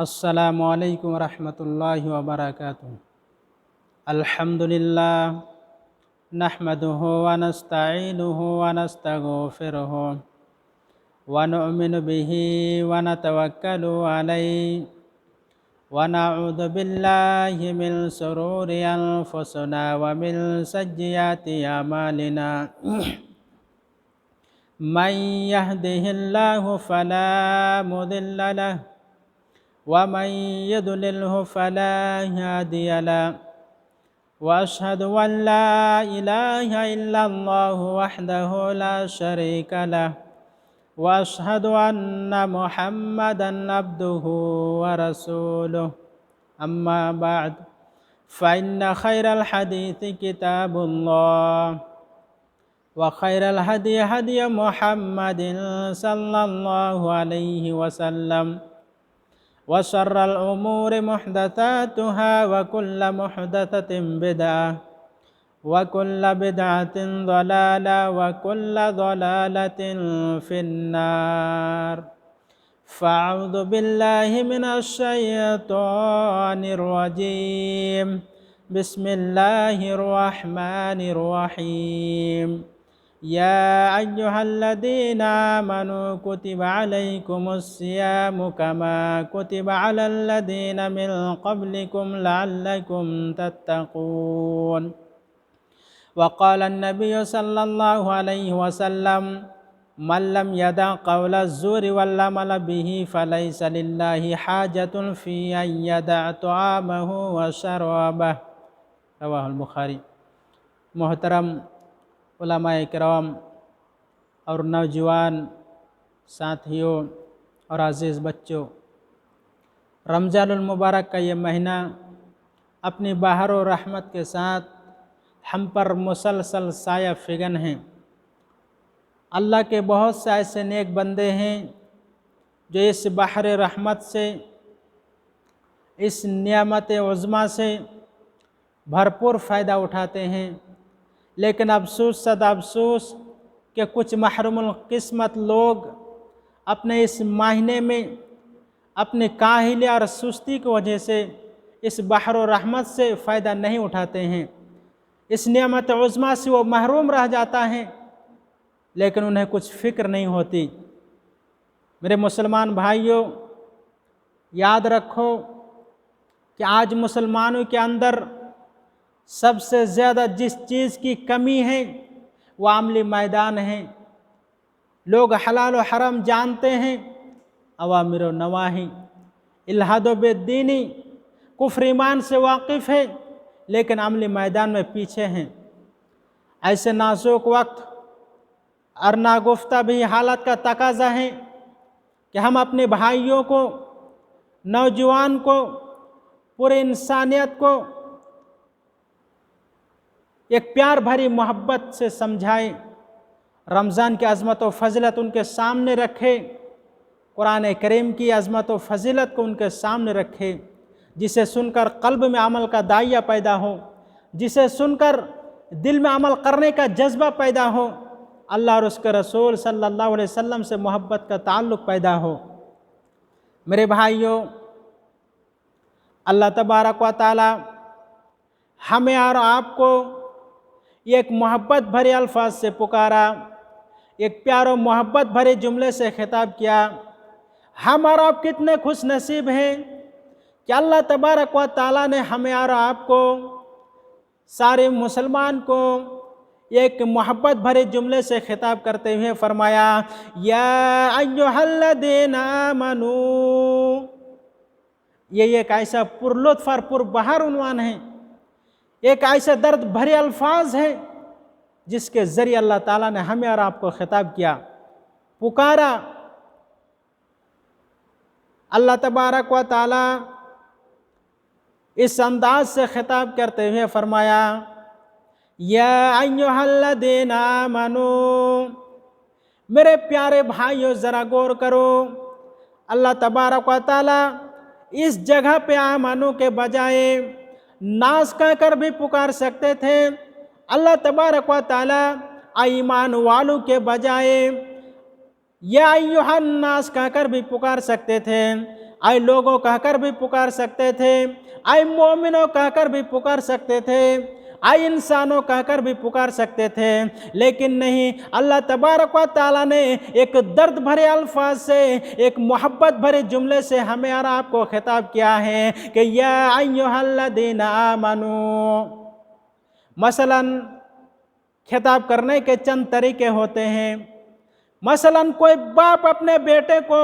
السلام علیکم ورحمۃ اللہ وبرکاتہ۔ الحمدللہ نحمده ونستعینه ونستغفره ونؤمن به ونتوکل علیہ ونعوذ باللہ من شرور انفسنا ومن سیئات اعمالنا من يهده الله فلا مضل له ومن يضلله فلا هادي له وأشهد أن لا إله إلا الله وحده لا شريك له وأشهد أن محمدا عبده ورسوله أما بعد فإن خير الحديث كتاب الله وخير الهدي هدي محمد صلى الله عليه وسلم وشر الأمور محدثاتها وكل محدثة بدعة وكل بدعة ضلالة وكل ضلالة في النار فأعوذ بالله من الشيطان الرجيم بسم الله الرحمن الرحيم يا أيها الذين آمنوا كتب عليكم الصيام كما كتب على الذين من قبلكم لعلكم تتقون وقال النبي صلى الله عليه وسلم من لم يدع قول الزور والعمل به فليس لله حاجة في أن يدع طعامه وشرابه رواه البخاری۔ محترم علماء کرام اور نوجوان ساتھیوں اور عزیز بچوں، رمضان المبارک کا یہ مہینہ اپنی بہار و رحمت کے ساتھ ہم پر مسلسل سایہ فگن ہیں۔ اللہ کے بہت سے ایسے نیک بندے ہیں جو اس بحر رحمت سے، اس نعمت عظمیٰ سے بھرپور فائدہ اٹھاتے ہیں، لیکن افسوس صد افسوس کہ کچھ محروم القسمت لوگ اپنے اس مہینے میں اپنے کاہلی اور سستی کی وجہ سے اس بحر و رحمت سے فائدہ نہیں اٹھاتے ہیں، اس نعمت عظمیٰ سے وہ محروم رہ جاتا ہے، لیکن انہیں کچھ فکر نہیں ہوتی۔ میرے مسلمان بھائیوں، یاد رکھو کہ آج مسلمانوں کے اندر سب سے زیادہ جس چیز کی کمی ہے وہ عملی میدان ہے۔ لوگ حلال و حرام جانتے ہیں، اوامر و نواہی، الحاد و بدینی، کفر ایمان سے واقف ہے، لیکن عملی میدان میں پیچھے ہیں۔ ایسے نازک وقت اور ناگفتہ بھی حالت کا تقاضا ہے کہ ہم اپنے بھائیوں کو، نوجوان کو، پورے انسانیت کو ایک پیار بھری محبت سے سمجھائیں، رمضان کی عظمت و فضیلت ان کے سامنے رکھے، قرآن کریم کی عظمت و فضیلت کو ان کے سامنے رکھے، جسے سن کر قلب میں عمل کا داعیہ پیدا ہو، جسے سن کر دل میں عمل کرنے کا جذبہ پیدا ہو، اللہ اور اس کے رسول صلی اللہ علیہ وسلم سے محبت کا تعلق پیدا ہو۔ میرے بھائیوں، اللہ تبارک و تعالی ہمیں اور آپ کو ایک محبت بھرے الفاظ سے پکارا، ایک پیار و محبت بھرے جملے سے خطاب کیا۔ ہم اور آپ کتنے خوش نصیب ہیں کہ اللہ تبارک و تعالیٰ نے ہمیں اور آپ کو، سارے مسلمان کو، ایک محبت بھرے جملے سے خطاب کرتے ہوئے فرمایا، یا ایھا الذین آمنوا۔ یہ ایک ایسا پرلطف اور پربہار عنوان ہے، ایک ایسا درد بھرے الفاظ ہیں جس کے ذریعے اللہ تعالیٰ نے ہمیں اور آپ کو خطاب کیا، پکارا۔ اللہ تبارک و تعالیٰ اس انداز سے خطاب کرتے ہوئے فرمایا، یا ایھا الذین آمنوا، میرے پیارے بھائیوں ذرا غور کرو۔ اللہ تبارک و تعالیٰ اس جگہ پہ آمنو کے بجائے ناز کہہ کر بھی پکار سکتے تھے۔ اللہ تبارک و تعالیٰ ایمان والوں کے بجائے یا ایھا الناس کہہ کر بھی پکار سکتے تھے۔ आए लोगों कहकर भी पुकार सकते थे, आए मोमिनों कहकर भी पुकार सकते थे, आए इंसानों कहकर भी पुकार सकते थे, लेकिन नहीं, अल्लाह तबारक व तआला ने एक दर्द भरे अल्फाज से, एक मोहब्बत भरे जुमले से हमें और आपको खिताब किया है कि या अय्युहल्लज़ीना आमनू। मसलन खिताब करने के चंद तरीके होते हैं। मसलन कोई बाप अपने बेटे को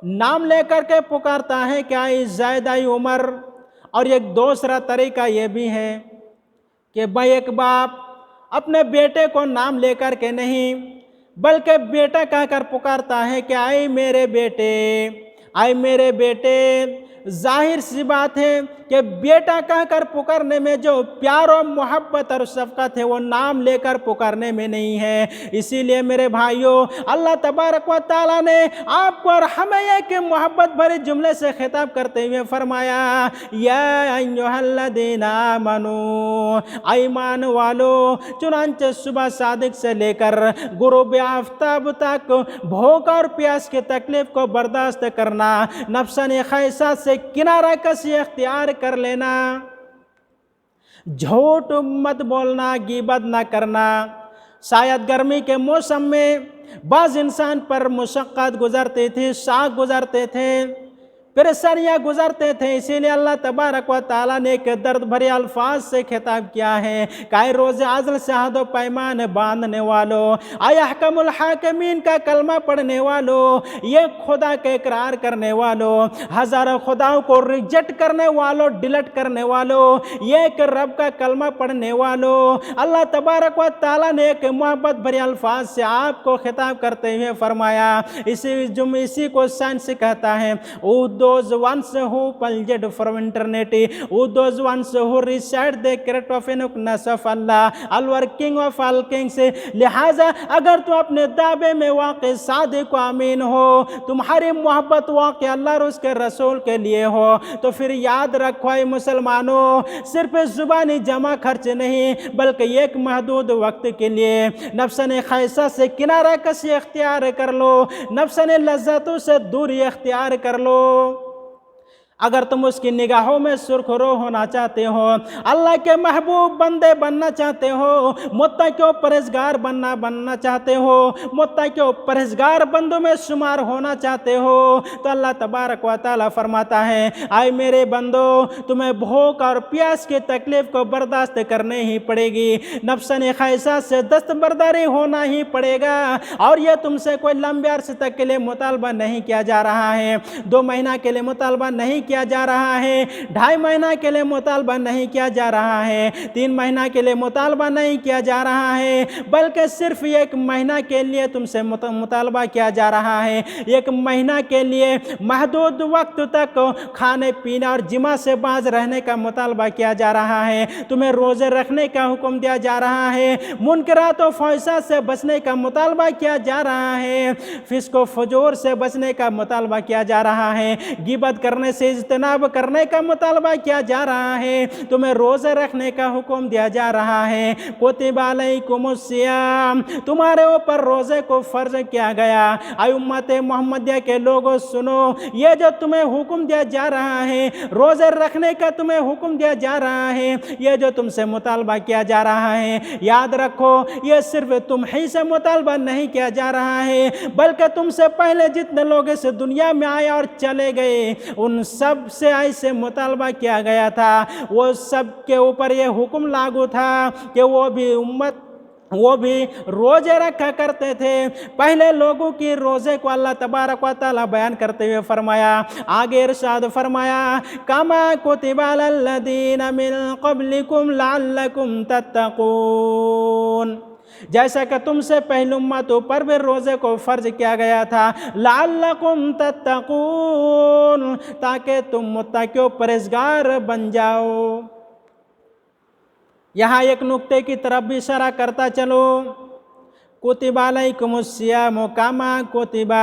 नाम लेकर के पुकारता है कि आई ज़ैद, आई उमर। और एक दूसरा तरीका ये भी है कि भाई एक बाप अपने बेटे को नाम लेकर के नहीं, बल्कि बेटा कहकर पुकारता है कि आई मेरे बेटे, आई मेरे बेटे। जाहिर सी बात है कि बेटा कहकर पुकारने में जो प्यार और मोहब्बत और शफ़क़त है वो नाम लेकर पुकारने में नहीं है। इसीलिए मेरे भाइयों, अल्लाह तबारक व तआला ने आपको और हमें एक मोहब्बत भरे जुमले से खिताब करते हुए फरमाया, या अय्युहल्लज़ीना आमनू, ईमान वालो। चुनांचे सुबह सादिक से लेकर गुरूब आफ्ताब तक भूख और प्यास की तकलीफ को बर्दाश्त करना, नफ्सन ख़ैसा से किनारा कसी इख्तियार कर लेना, झूठ मत बोलना, गिबत ना करना। शायद गर्मी के मौसम में बाज़ इंसान पर मुशक्क़त गुज़रती थी, शाक गुज़रते थे, परेशानियाँ गुज़रते थे। इसीलिए अल्लाह तबारक व तआला ने एक दर्द भरे अल्फाज से खिताब किया है, काए रोज़े आज़ल से अहद पैमान बांधने वालों, आए अहकमुल हाकिमीन का कलमा पढ़ने वालों, ये खुदा के इकरार करने वालों, हज़ारों खुदाओं को रिजेक्ट करने वालों, डिलीट करने वालों, ये एक रब का कलमा पढ़ने वालों, अल्लाह तबारक व तआला ने एक मोहब्बत भरे अल्फाज से आपको खिताब करते हुए फरमाया। इसी को साइंस कहता है, those ones who plunged from eternity, those ones who recite the creed of uniqueness of Allah, Allah King of all kings। लिहाजा अगर तुम अपने दावे में वाक़ई सादिक व अमीन हो, तुम्हारी मोहब्बत वाक़ई अल्लाह और उसके रसूल के लिए हो, तो फिर याद रखो ऐ मुसलमानों, सिर्फ ज़ुबानी जमा खर्च नहीं, बल्कि एक महदूद वक्त के लिए नफ्सन ख़ैसा से किनारा कसी इख्तियार कर लो, नफ्सन लज़्ज़तों से दूरी इख्तियार कर लो। अगर तुम उसकी निगाहों में सुरखरो होना चाहते हो, अल्लाह के महबूब बंदे बनना चाहते हो, मुत्तक़ी परहेज़गार बनना चाहते हो, मुत्तक़ी परहेज़गार बंदों में शुमार होना चाहते हो, तो अल्लाह तबारक व तआला फरमाता है, आए मेरे बंदो, तुम्हें भूख और प्यास की तकलीफ़ को बर्दाश्त करनी ही पड़ेगी, नफ्सन ख़ैसा से दस्तबरदारी होना ही पड़ेगा। और यह तुमसे कोई लंबे अरसे तक के लिए मुतालबा नहीं किया जा रहा है, 2 महीना के लिए मुतालबा नहीं किया जा रहा है, 2.5 महीना के लिए मुतालबा नहीं किया जा रहा है, 3 महीना के लिए मुतालबा नहीं किया जा रहा है, बल्कि सिर्फ 1 महीना के लिए तुमसे मुतालबा किया जा रहा है। 1 महीना के लिए महदूद वक्त तक खाने पीने और जिमा से बाज रहने का मुतालबा किया जा रहा है, तुम्हें रोज़े रखने का हुक्म दिया जा रहा है, मुनकरात व फ़ाहिशात से बचने का मुतालबा किया जा रहा है, फिस्क व फजूर से बचने का मुतालबा किया जा रहा है, गिबत करने से इज्तनाब करने का मुतालबा किया जा रहा है, तुम्हें रोज़े रखने का हुक्म दिया जा रहा है। कुतिबा अलैकुमुस्सियाम, तुम्हारे ऊपर रोज़े को फ़र्ज किया गया। ऐ उम्मत मोहम्मदिया के लोगों सुनो, ये जो तुम्हें हुक्म दिया जा रहा है, रोज़े रखने का तुम्हें हुक्म दिया जा रहा है, ये जो तुमसे मुतालबा किया जा रहा है, याद रखो ये सिर्फ तुम ही से मुतालबा नहीं किया जा रहा है, बल्कि तुमसे पहले जितने लोग इस दुनिया में आए और चले गए उन सब से ऐसे मुतालबा किया गया था, वो सब के ऊपर ये हुक्म लागू था कि वो भी रोज़े रखा करते थे। पहले लोगों की रोज़े को अल्लाह तबारक व तआला बयान करते हुए फरमाया, आगे इरशाद फरमाया, कमा कुतिबा अलल्लज़ीना मिन क़ब्लिकुम लअल्लकुम तत्तक़ून, जैसा कि तुमसे पहले उम्मतों पर भी रोज़े को फ़र्ज किया गया था, लअल्लकुम तत्तक़ून, ताकि तुम मुत्तक़ी परहेज़गार बन जाओ। यहाँ एक नुक्ते की तरफ भी इशारा करता चलो, कुतिबा अलैकुमुस्सियामु कमा कुतिबा।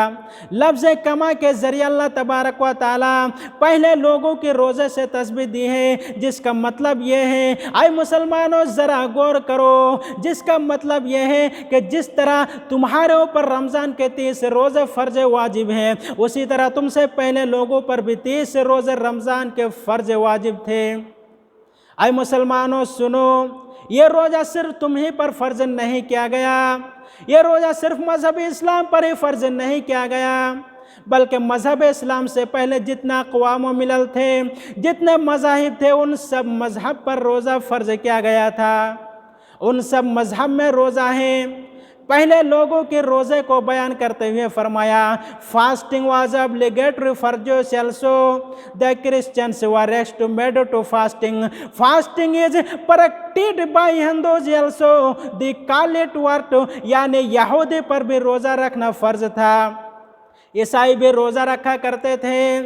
लफ्ज़ कमा के ज़रिए अल्लाह तबारक व ताला पहले लोगों के रोज़े से तस्बीह दी है, जिसका मतलब ये है, आए मुसलमानों ज़रा गौर करो, जिसका मतलब ये है कि जिस तरह तुम्हारे ऊपर रमज़ान के 30 रोज़े फ़र्ज़ वाजिब हैं, उसी तरह तुमसे पहले लोगों पर भी 30 रोज़े रमज़ान के फ़र्ज़ वाजिब थे। आए मुसलमानों सुनो, ये रोज़ा सिर्फ तुम्हीं पर फ़र्ज़ नहीं किया गया, ये रोज़ा सिर्फ मज़हब इस्लाम पर ही फ़र्ज़ नहीं किया गया, बल्कि मज़हब इस्लाम से पहले जितना अक़वाम व मिलल थे, जितने मज़ाहिब थे, उन सब मज़हब पर रोज़ा फ़र्ज़ किया गया था। उन सब मज़हब में रोज़ा है। पहले लोगों के रोज़े को बयान करते हुए फरमाया, fasting was obligatory for Jews also, the Christians were recommended to fasting. Fasting is practiced by Hindus also, they call it what, यानी यहूदी पर भी रोज़ा रखना फ़र्ज़ था। ईसाई भी रोज़ा रखा करते थे।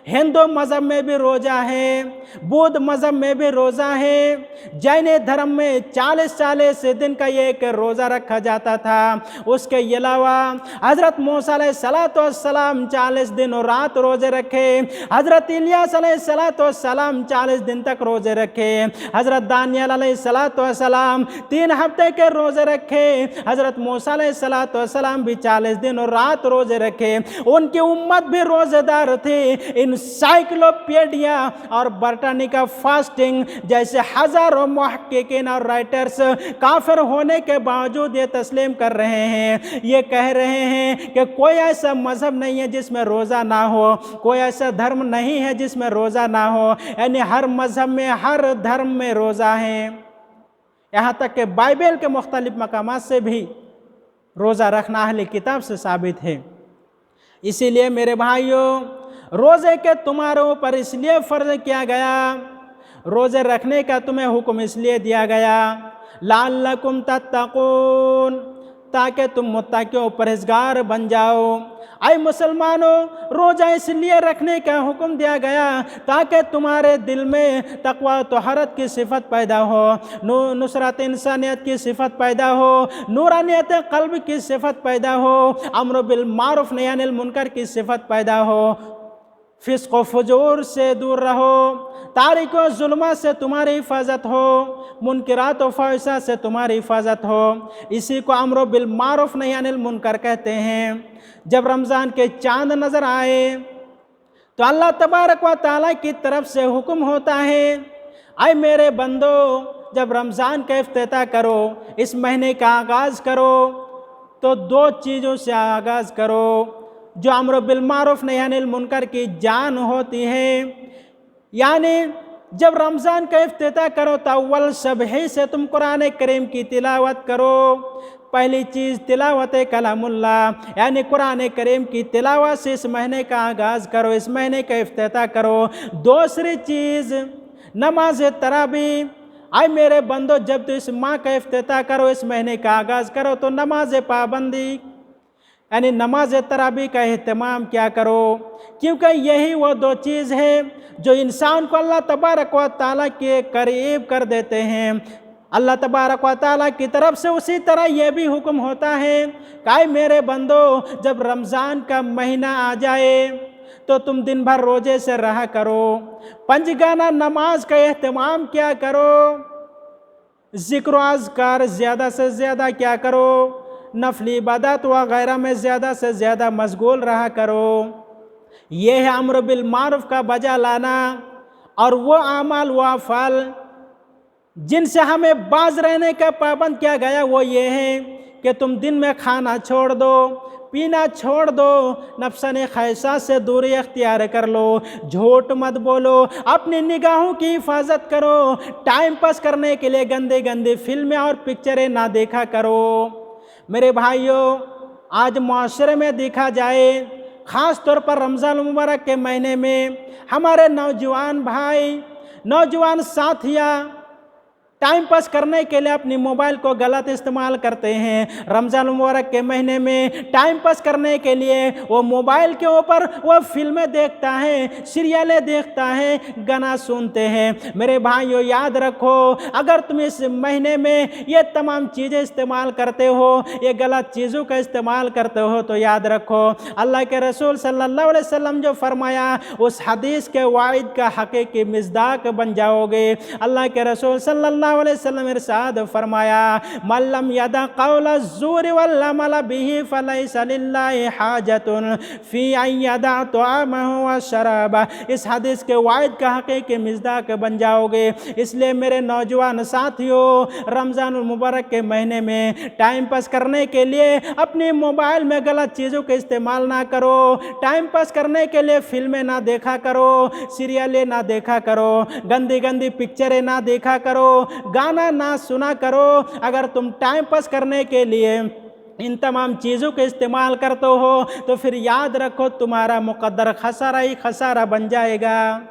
हिंदू मज़हब में भी रोज़ा है, बौद्ध मज़हब में भी रोज़ा है, जैन धर्म में 40 दिन का एक रोज़ा रखा जाता था। उसके अलावा हज़रत मूसा अलैहिस्सलाम 40 दिन और रात रोज़े रखे, हज़रत इलियास अलैहिस्सलाम 40 दिन तक रोज़े रखे, हज़रत दानियल अलैहिस्सलाम 3 हफ्ते के रोज़े रखे, हज़रत मूसा अलैहिस्सलाम भी 40 दिन और रात रोज़े रखे। उनकी उम्मत भी रोज़ेदार थे। इंसाइक्लोपीडिया और ब्रिटानिका फास्टिंग जैसे हज़ारों मुहक्किकीन और राइटर्स काफिर होने के बावजूद ये तस्लीम कर रहे हैं, ये कह रहे हैं कि कोई ऐसा मज़हब नहीं है जिसमें रोज़ा ना हो, कोई ऐसा धर्म नहीं है जिसमें रोज़ा ना हो, यानी हर मज़हब में, हर धर्म में रोज़ा है। यहाँ तक कि बाइबल के मुख्तलिफ मकामात से भी रोज़ा रखना अहले किताब से साबित है। इसीलिए मेरे भाइयों, रोज़े के तुम्हारे ऊपर इसलिए फ़र्ज़ किया गया, रोज़े रखने का तुम्हें हुक्म इसलिए दिया गया, लअल्लकुम तत्तकून, ताकि तुम मुत्तकी परहेज़गार बन जाओ। आए मुसलमानों, रोज़ा इसलिए रखने का हुक्म दिया गया ताकि तुम्हारे दिल में तक़वा तहरत की सिफ़त पैदा हो, नुसरत इंसानियत की सिफ़त पैदा हो, नूरानियत क़ल्ब की सिफ़त पैदा हो, अम्र बिल मारूफ़ नही अनिल मुनकर की सिफ़त पैदा हो, फ़िस्क़ व फ़ुजूर से दूर रहो, तारीक़ व ज़ुल्मत से तुम्हारी हिफाजत हो, मुनकरात व फ़ाहिशात से तुम्हारी हिफाजत हो। इसी को अम्र बिल मारूफ़ नही अनिल मुनकर कहते हैं। जब रमज़ान के चाँद नज़र आए तो अल्लाह तबारक व तआला की तरफ से हुक्म होता है, आए मेरे बंदो, जब रमज़ान का इफ्तिताह करो, इस महीने का आगाज़ करो, तो 2 चीज़ों से आगाज़ करो जो अम्र बिल मारूफ़ नही अनिल मुनकर की जान होती है। यानी जब रमज़ान का इफ्तिताह करो तो अव्वल सबही से तुम कुरान करीम की तिलावत करो। पहली चीज़ तिलावत कलामुल्लाह, यानी कुरान करीम की तिलावत से इस महीने का आगाज़ करो, इस महीने का इफ्तिताह करो। दूसरी चीज़ नमाज तरावी। आए मेरे बंदो, जब तो इस माह का इफ्तिताह करो, इस महीने का आगाज़ करो, तो नमाज पाबंदी यानी नमाज तरावी का एहतमाम क्या करो, क्योंकि यही वो 2 चीज़ है जो इंसान को अल्लाह तबारक व तआला के करीब कर देते हैं। अल्लाह तबारक व तआला की तरफ से उसी तरह यह भी हुक्म होता है कि मेरे बंदो, जब रमज़ान का महीना आ जाए तो तुम दिन भर रोज़े से रहा करो, पंजगाना नमाज का एहतमाम क्या करो, ज़िक्र अज़कार ज़्यादा से ज़्यादा क्या करो, नफली इबादत वगैरह में ज़्यादा से ज़्यादा मशगूल रहा करो। ये है अम्र बिल मारूफ़ का बजा लाना। और वो आमाल व अफ़ाल जिनसे हमें बाज रहने का पाबंद किया गया वो ये है कि तुम दिन में खाना छोड़ दो, पीना छोड़ दो, नफ्सानी ख्वाहिशात से दूरी अख्तियार कर लो, झूठ मत बोलो, अपनी निगाहों की हिफाजत करो, टाइम पास करने के लिए गंदे गंदे फिल्में और पिक्चरें ना देखा करो। मेरे भाइयों, आज माशरे में देखा जाए, ख़ास तौर पर रमज़ान मुबारक के महीने में हमारे नौजवान भाई, नौजवान साथियाँ टाइम पास करने के लिए अपनी मोबाइल को गलत इस्तेमाल करते हैं। रमज़ान मुबारक के महीने में टाइम पास करने के लिए वो मोबाइल के ऊपर वो फिल्में देखता है, सीरियलें देखता है, गाना सुनते हैं। मेरे भाइयों याद रखो, अगर तुम इस महीने में ये तमाम चीज़ें इस्तेमाल करते हो, ये गलत चीज़ों का इस्तेमाल करते हो, तो याद रखो अल्लाह के रसूल सल्लल्लाहु अलैहि वसल्लम जो फरमाया उस हदीस के वाइद का हकीकी मिज़दाक बन जाओगे। अल्लाह के रसूल सल्लल्लाहु अलैहि वसल्लम इरशाद फरमाया, मल्लम यदा कौला ज़ूर वल अमल बिही फलैसा लिल्लाहि हाजतुन फी अन यदा तआमहु व शराबा। इस हदीस के वाइद का हकीकी मिज़दाक बन जाओगे। इसलिए मेरे नौजवान साथियों, रमज़ानुल मुबारक के महीने में टाइम पास करने के लिए अपने मोबाइल में गलत चीज़ों का इस्तेमाल ना करो। टाइम पास करने के लिए फिल्में ना देखा करो, सीरियलें ना देखा करो, गंदी गंदी पिक्चरें ना देखा करो, गाना ना सुना करो। अगर तुम टाइम पास करने के लिए इन तमाम चीज़ों का इस्तेमाल करते हो तो फिर याद रखो तुम्हारा मुकद्दर खसारा ही खसारा बन जाएगा।